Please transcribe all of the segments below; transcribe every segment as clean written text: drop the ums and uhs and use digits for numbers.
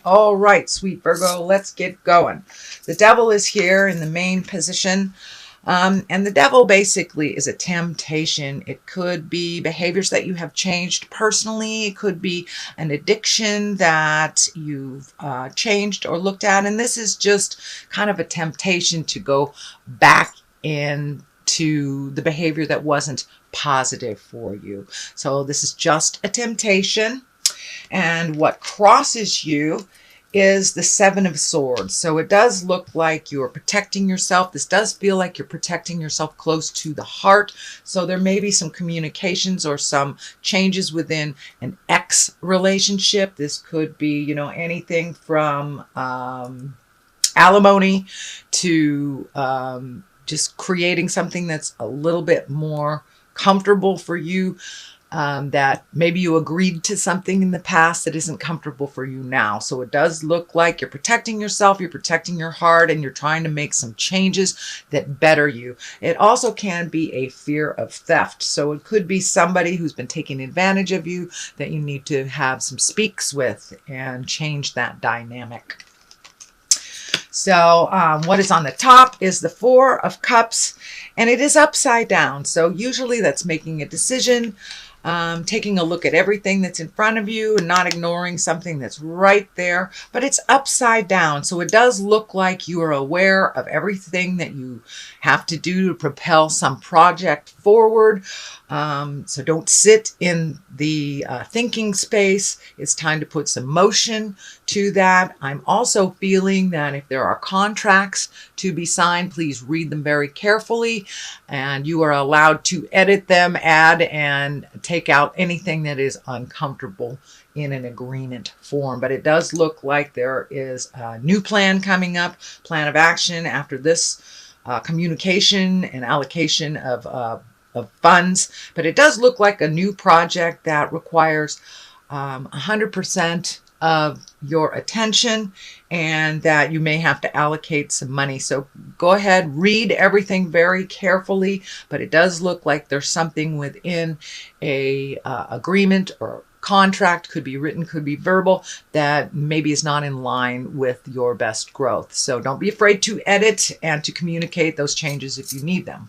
All right, sweet Virgo, let's get going. The devil is here in the main position. And the devil basically is a temptation. It could be behaviors that you have changed personally. It could be an addiction that you've changed or looked at. And this is just kind of a temptation to go back into the behavior that wasn't positive for you. So this is just a temptation. And what crosses you is the Seven of Swords. So it does look like you're protecting yourself. This does feel like you're protecting yourself close to the heart. So there may be some communications or some changes within an ex relationship. This could be, anything from alimony to just creating something that's a little bit more comfortable for you. That maybe you agreed to something in the past that isn't comfortable for you now. So it does look like you're protecting yourself, you're protecting your heart, and you're trying to make some changes that better you. It also can be a fear of theft. So it could be somebody who's been taking advantage of you that you need to have some speaks with and change that dynamic. So what is on the top is the Four of Cups, and it is upside down. So usually that's making a decision, taking a look at everything that's in front of you and not ignoring something that's right there, but it's upside down. So it does look like you are aware of everything that you have to do to propel some project forward. So don't sit in the thinking space. It's time to put some motion to that. I'm also feeling that if there are contracts to be signed, please read them very carefully, and you are allowed to edit them, add, and take out anything that is uncomfortable in an agreement form. But it does look like there is a new plan coming up, plan of action after this communication and allocation of funds. But it does look like a new project that requires 100% of your attention, and that you may have to allocate some money. So go ahead, read everything very carefully, but it does look like there's something within a agreement or contract, could be written, could be verbal, that maybe is not in line with your best growth. So don't be afraid to edit and to communicate those changes if you need them.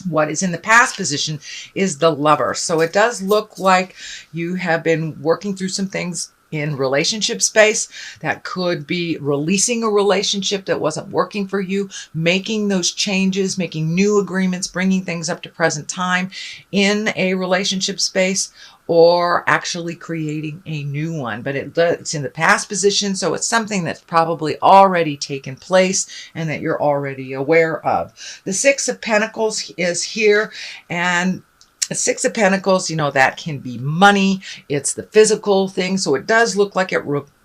What is in the past position is the Lover. So it does look like you have been working through some things in relationship space. That could be releasing a relationship that wasn't working for you, making those changes, making new agreements, bringing things up to present time in a relationship space, or actually creating a new one. But it's in the past position, so it's something that's probably already taken place and that you're already aware of. The Six of Pentacles is here, and the Six of Pentacles, that can be money. It's the physical thing. So it does look like it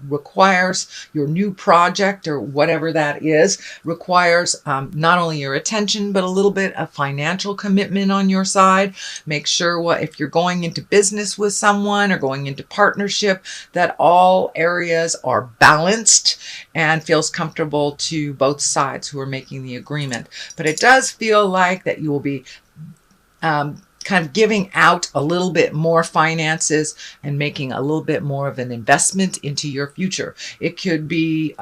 requires your new project, or whatever that is, requires not only your attention, but a little bit of financial commitment on your side. Make sure if you're going into business with someone or going into partnership, that all areas are balanced and feels comfortable to both sides who are making the agreement. But it does feel like that you will be kind of giving out a little bit more finances and making a little bit more of an investment into your future. It could be,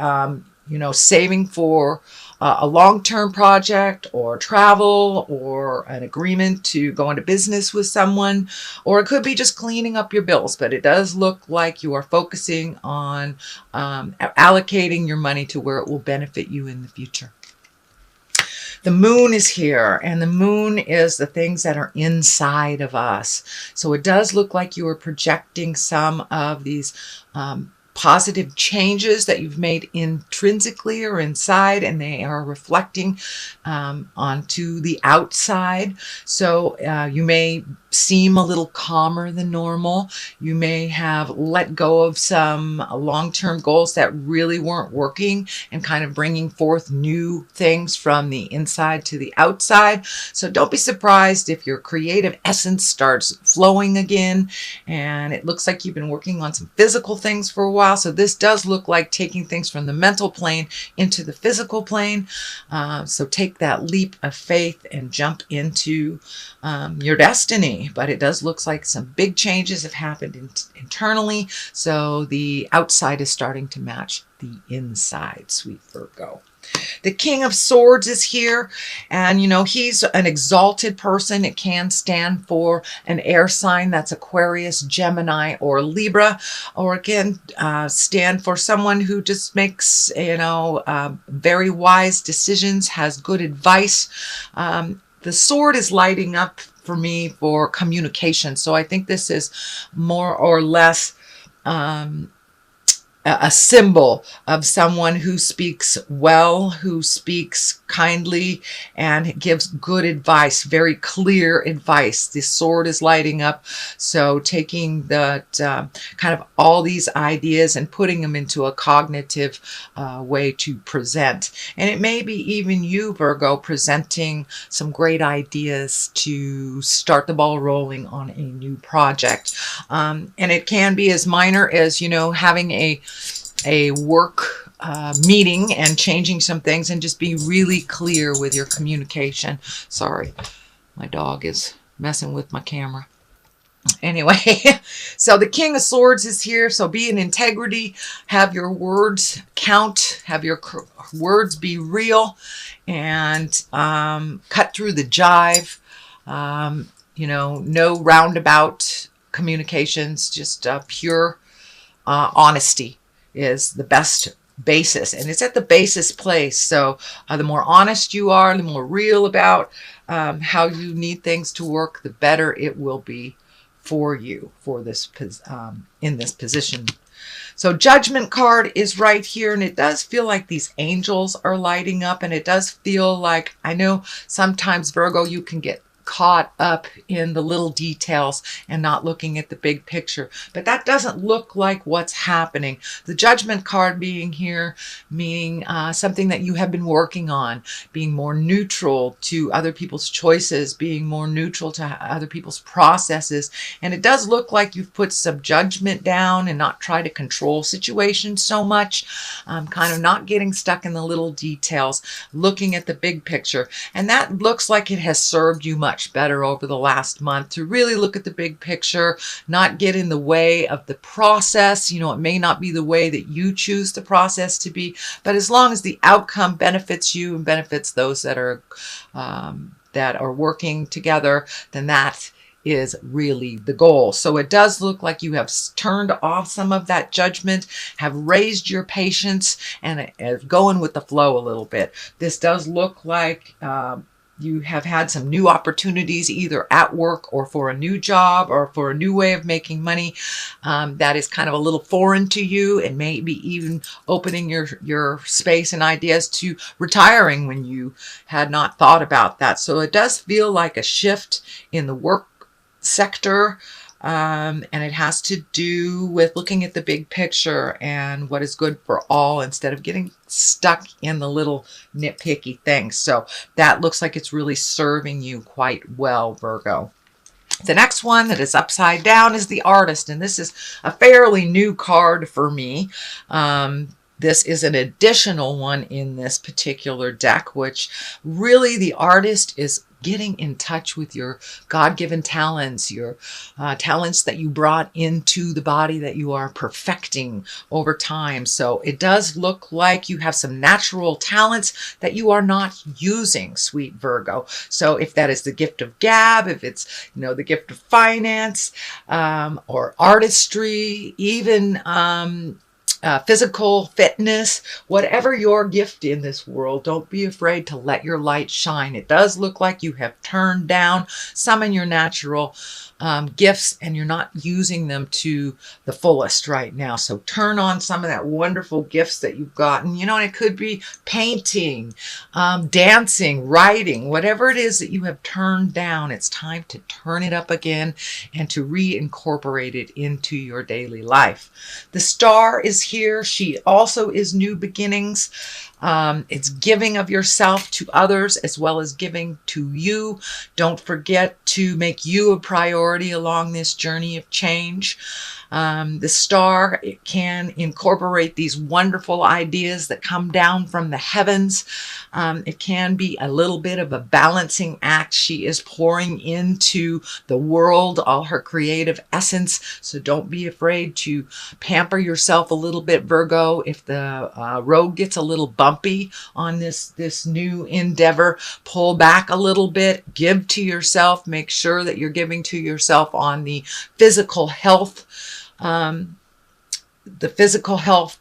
saving for a long-term project, or travel, or an agreement to go into business with someone, or it could be just cleaning up your bills. But it does look like you are focusing on allocating your money to where it will benefit you in the future. The Moon is here, and the Moon is the things that are inside of us. So it does look like you are projecting some of these positive changes that you've made intrinsically or inside, and they are reflecting onto the outside. So you may seem a little calmer than normal. You may have let go of some long-term goals that really weren't working, and kind of bringing forth new things from the inside to the outside. So don't be surprised if your creative essence starts flowing again. And it looks like you've been working on some physical things for a while. So this does look like taking things from the mental plane into the physical plane. So take that leap of faith and jump into your destiny. me, but it does look like some big changes have happened internally. So the outside is starting to match the inside, sweet Virgo. The King of Swords is here, and he's an exalted person. It can stand for an air sign, that's Aquarius, Gemini, or Libra, or it can stand for someone who just makes very wise decisions, has good advice. The sword is lighting up for me for communication, so I think this is more or less a symbol of someone who speaks well, who speaks kindly, and gives good advice, very clear advice. The sword is lighting up, so taking that kind of all these ideas and putting them into a cognitive way to present. And it may be even you, Virgo, presenting some great ideas to start the ball rolling on a new project. And it can be as minor as, having a work meeting and changing some things, and just be really clear with your communication. Sorry, my dog is messing with my camera. Anyway, so the King of Swords is here. So be in integrity, have your words count, have your words be real, and cut through the jive. No roundabout communications, just pure honesty is the best basis, and it's at the basis place. So the more honest you are, the more real about how you need things to work, the better it will be for you for this in this position. So Judgment card is right here, and it does feel like these angels are lighting up, and it does feel like, I know sometimes, Virgo, you can get caught up in the little details and not looking at the big picture, but that doesn't look like what's happening. The Judgment card being here, meaning something that you have been working on, being more neutral to other people's choices, being more neutral to other people's processes. And it does look like you've put some judgment down and not try to control situations so much, kind of not getting stuck in the little details, looking at the big picture. And that looks like it has served you much better over the last month, to really look at the big picture, not get in the way of the process. It may not be the way that you choose the process to be, but as long as the outcome benefits you and benefits those that are working together, then that is really the goal. So it does look like you have turned off some of that judgment, have raised your patience, and going with the flow a little bit. This does look like you have had some new opportunities, either at work or for a new job or for a new way of making money that is kind of a little foreign to you, and maybe even opening your space and ideas to retiring when you had not thought about that. So it does feel like a shift in the work sector. And it has to do with looking at the big picture and what is good for all, instead of getting stuck in the little nitpicky things. So that looks like it's really serving you quite well, Virgo. The next one that is upside down is the Artist, and this is a fairly new card for me. This is an additional one in this particular deck, which really the Artist is getting in touch with your God-given talents, your talents that you brought into the body that you are perfecting over time. So it does look like you have some natural talents that you are not using, sweet Virgo. So if that is the gift of gab, if it's, the gift of finance, or artistry, even physical fitness, whatever your gift in this world, don't be afraid to let your light shine. It does look like you have turned down some of your natural gifts, and you're not using them to the fullest right now. So turn on some of that wonderful gifts that you've gotten. And it could be painting, dancing, writing, whatever it is that you have turned down. It's time to turn it up again and to reincorporate it into your daily life. The Star is here. She also is new beginnings. It's giving of yourself to others as well as giving to you. Don't forget to make you a priority along this journey of change. The star, it can incorporate these wonderful ideas that come down from the heavens. It can be a little bit of a balancing act. She is pouring into the world all her creative essence. So don't be afraid to pamper yourself a little bit, Virgo. If the road gets a little bumpy on this new endeavor, pull back a little bit, give to yourself, make sure that you're giving to yourself on the physical health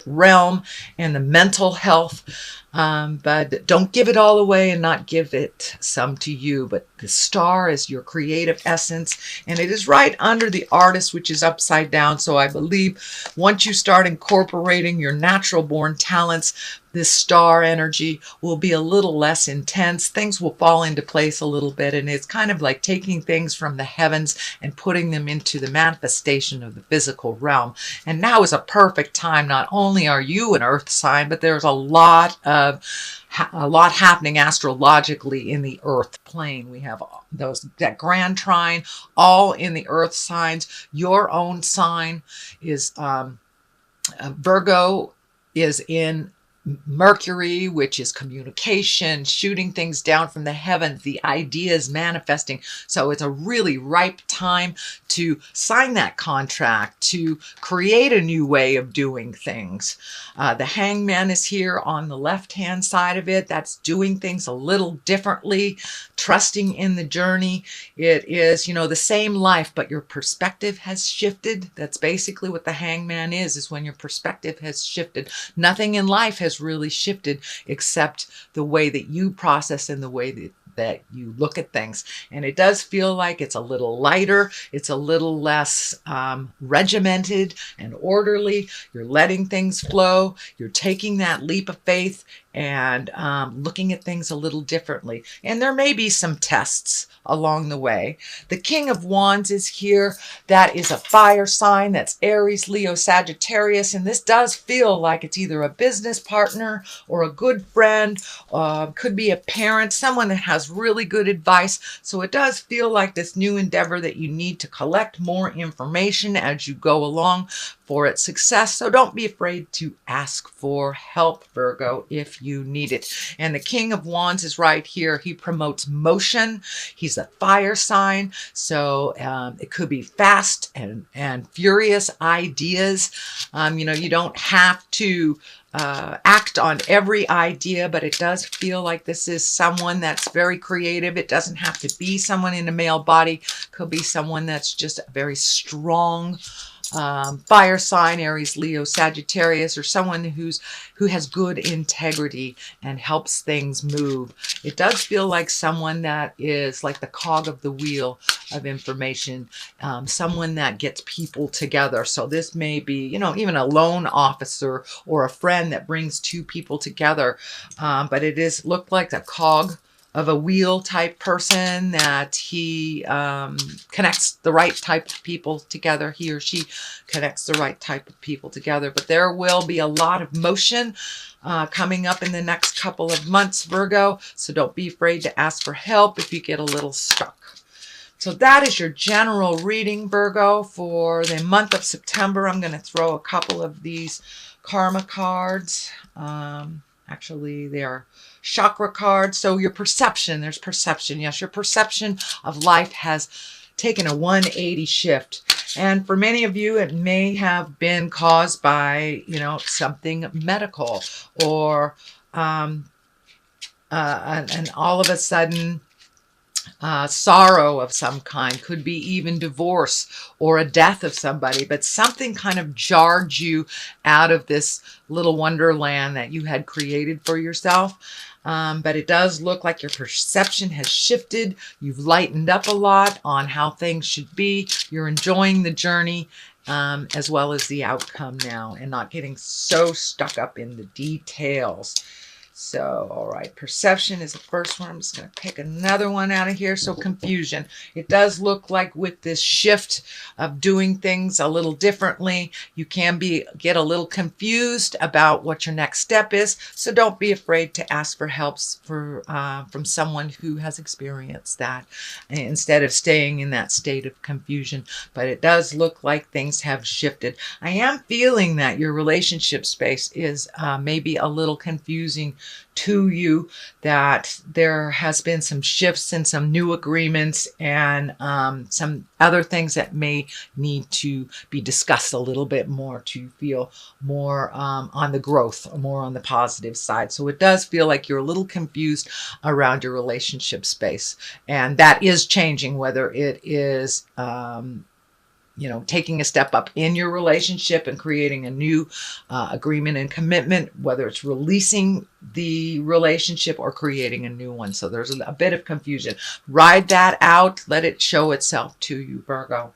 realm and the mental health. But don't give it all away and not give it some to you. But the star is your creative essence, and it is right under the artist, which is upside down. So I believe once you start incorporating your natural born talents, this star energy will be a little less intense. Things will fall into place a little bit, and it's kind of like taking things from the heavens and putting them into the manifestation of the physical realm. And now is a perfect time. Not only are you an earth sign, but there's a lot happening astrologically in the earth plane. We have that grand trine all in the earth signs. Your own sign is Virgo is in Mercury, which is communication, shooting things down from the heavens, the ideas manifesting. So it's a really ripe time to sign that contract, to create a new way of doing things. The Hangman is here on the left-hand side of it. That's doing things a little differently, trusting in the journey. It is, the same life, but your perspective has shifted. That's basically what the Hangman is when your perspective has shifted. Nothing in life has really shifted except the way that you process and the way that you look at things. And it does feel like it's a little lighter. It's a little less regimented and orderly. You're letting things flow. You're taking that leap of faith and looking at things a little differently. And there may be some tests along the way. The King of Wands is here. That is a fire sign. That's Aries, Leo, Sagittarius. And this does feel like it's either a business partner or a good friend, could be a parent, someone that has really good advice. So it does feel like this new endeavor that you need to collect more information as you go along for its success. So don't be afraid to ask for help, Virgo, if you need it. And the King of Wands is right here. He promotes motion. He's a fire sign. So it could be fast and furious ideas. You don't have to act on every idea, but it does feel like this is someone that's very creative. It doesn't have to be someone in a male body. Could be someone that's just very strong. Fire sign, Aries, Leo, Sagittarius, or someone who has good integrity and helps things move. It does feel like someone that is like the cog of the wheel of information, someone that gets people together. So this may be, even a loan officer or a friend that brings two people together. But it is looked like a cog of a wheel type person, that he connects the right type of people together. He or she connects the right type of people together. But there will be a lot of motion coming up in the next couple of months, Virgo. So don't be afraid to ask for help if you get a little stuck. So that is your general reading, Virgo, for the month of September. I'm going to throw a couple of these karma cards. Actually, they are chakra cards. So your perception, there's perception. Yes, your perception of life has taken a 180 shift. And for many of you, it may have been caused by, something medical, or and all of a sudden sorrow of some kind. Could be even divorce or a death of somebody, but something kind of jarred you out of this little wonderland that you had created for yourself. But it does look like your perception has shifted. You've lightened up a lot on how things should be. You're enjoying the journey as well as the outcome now, and not getting so stuck up in the details. So, all right, perception is the first one. I'm just going to pick another one out of here. So, confusion. It does look like with this shift of doing things a little differently, you can get a little confused about what your next step is. So, don't be afraid to ask for help from someone who has experienced that instead of staying in that state of confusion. But it does look like things have shifted. I am feeling that your relationship space is maybe a little confusing to you, that there has been some shifts and some new agreements and some other things that may need to be discussed a little bit more to feel more on the growth, more on the positive side. So it does feel like you're a little confused around your relationship space, and that is changing, whether it is taking a step up in your relationship and creating a new agreement and commitment, whether it's releasing the relationship or creating a new one. So there's a bit of confusion. Ride that out. Let it show itself to you, Virgo.